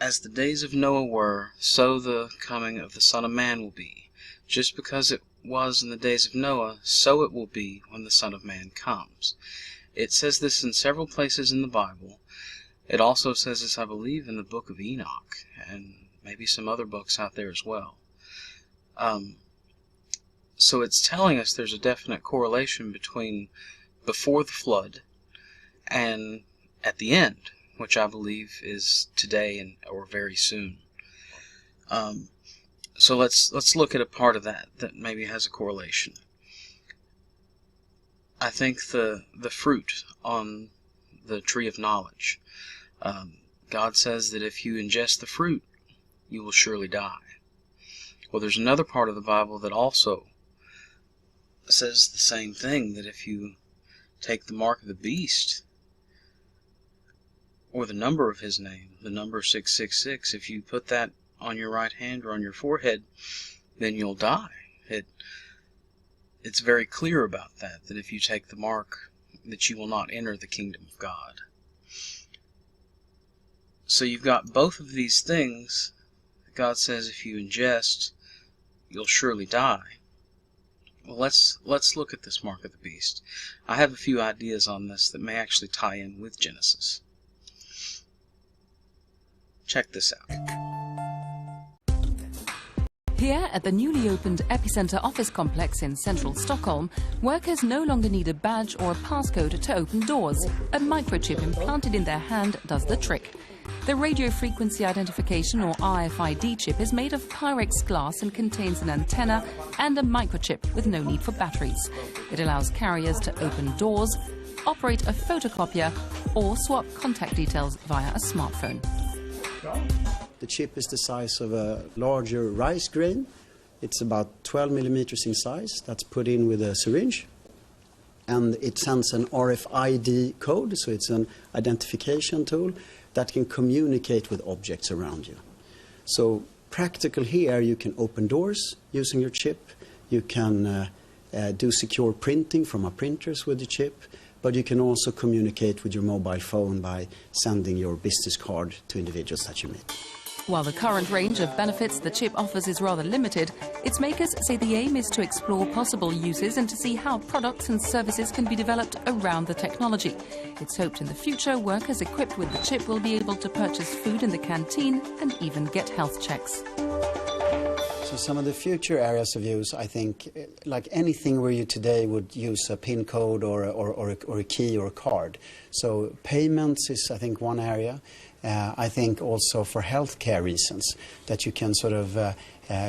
As the days of Noah were, so the coming of the Son of Man will be. Just because it was in the days of Noah, so it will be when the Son of Man comes. It says this in several places in the Bible. It also says this, I believe, in the book of Enoch, and maybe some other books out there as well. So it's telling us there's a definite correlation between before the flood and at the end, which I believe is today or very soon. So let's look at a part of that maybe has a correlation. I think the fruit on the tree of knowledge. God says that if you ingest the fruit, you will surely die. Well, there's another part of the Bible that also says the same thing, that if you take the mark of the beast, or the number of his name, the number 666, if you put that on your right hand or on your forehead, then you'll die. It's very clear about that if you take the mark, that you will not enter the kingdom of God. So you've got both of these things. God says if you ingest, you'll surely die. Well, let's look at this mark of the beast. I have a few ideas on this that may actually tie in with Genesis. Check this out. Here at the newly opened Epicenter office complex in central Stockholm, workers no longer need a badge or a passcode to open doors. A microchip implanted in their hand does the trick. The radio frequency identification or RFID chip is made of Pyrex glass and contains an antenna and a microchip with no need for batteries. It allows carriers to open doors, operate a photocopier or swap contact details via a smartphone. The chip is the size of a larger rice grain. It's about 12 millimeters in size. That's put in with a syringe. And it sends an RFID code, so it's an identification tool that can communicate with objects around you. So practical here, you can open doors using your chip. You can do secure printing from our printers with the chip. But you can also communicate with your mobile phone by sending your business card to individuals that you meet. While the current range of benefits the chip offers is rather limited, its makers say the aim is to explore possible uses and to see how products and services can be developed around the technology. It's hoped in the future workers equipped with the chip will be able to purchase food in the canteen and even get health checks. So some of the future areas of use, I think, like anything where you today would use a PIN code or a key or a card. So payments is, I think, one area. I think also for healthcare reasons, that you can sort of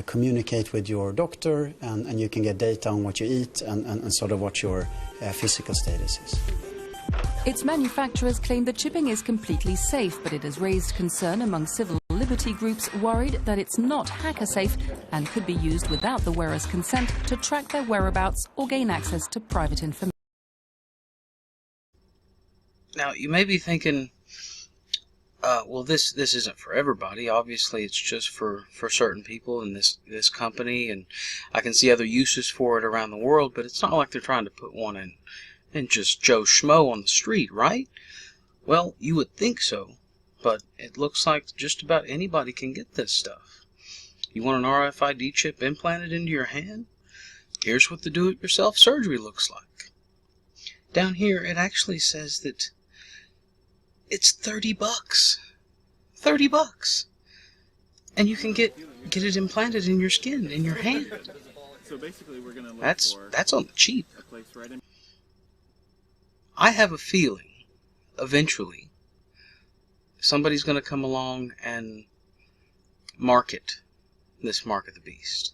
communicate with your doctor and you can get data on what you eat and sort of what your physical status is. Its manufacturers claim that chipping is completely safe, but it has raised concern among civil liberty groups worried that it's not hacker safe and could be used without the wearer's consent to track their whereabouts or gain access to private information. Now, you may be thinking, well, this isn't for everybody. Obviously, it's just for certain people in this company, and I can see other uses for it around the world, but it's not like they're trying to put one in just Joe Schmo on the street, right? Well, you would think so, but it looks like just about anybody can get this stuff. You want an RFID chip implanted into your hand? Here's what the do-it-yourself surgery looks like. Down here, it actually says that it's $30. $30. And you can get it implanted in your skin, in your hand. So basically we're going to look that's on the cheap. a place right in. I have a feeling, eventually, somebody's going to come along and market this mark of the beast.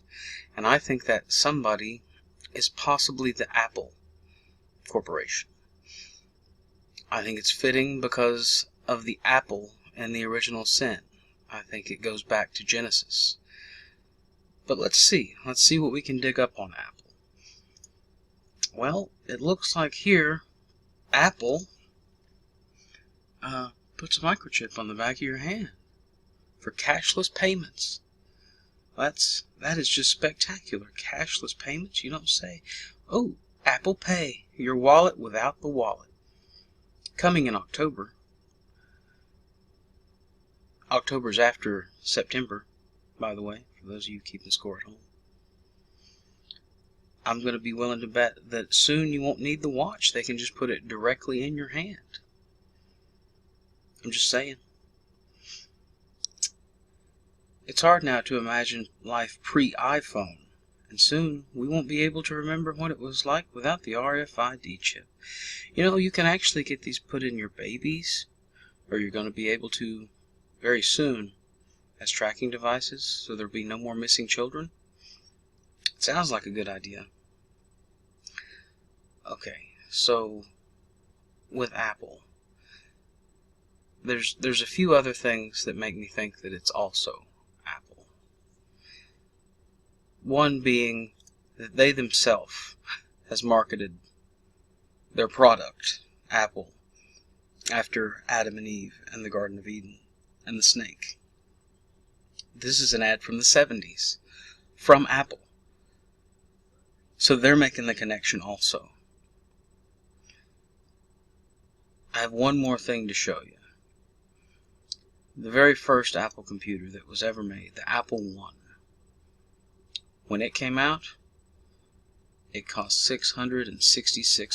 And I think that somebody is possibly the Apple Corporation. I think it's fitting because of the apple and the original sin. I think it goes back to Genesis. But let's see what we can dig up on Apple. Well, it looks like here Apple puts a microchip on the back of your hand for cashless payments. That is just spectacular. Cashless payments, you don't say. Oh, Apple Pay, your wallet without the wallet. Coming in October. October's after September, by the way, for those of you keeping score at home. I'm going to be willing to bet that soon you won't need the watch. They can just put it directly in your hand. I'm just saying. It's hard now to imagine life pre-iPhone, and soon we won't be able to remember what it was like without the RFID chip. You know, you can actually get these put in your babies, or you're going to be able to very soon as tracking devices, so there'll be no more missing children. It sounds like a good idea. Okay, so with Apple, there's a few other things that make me think that it's also Apple. One being that they themselves has marketed their product, Apple, after Adam and Eve and the Garden of Eden and the snake. This is an ad from the 70s, from Apple. So they're making the connection also. I have one more thing to show you. The very first Apple computer that was ever made, the Apple I. When it came out, it cost $666.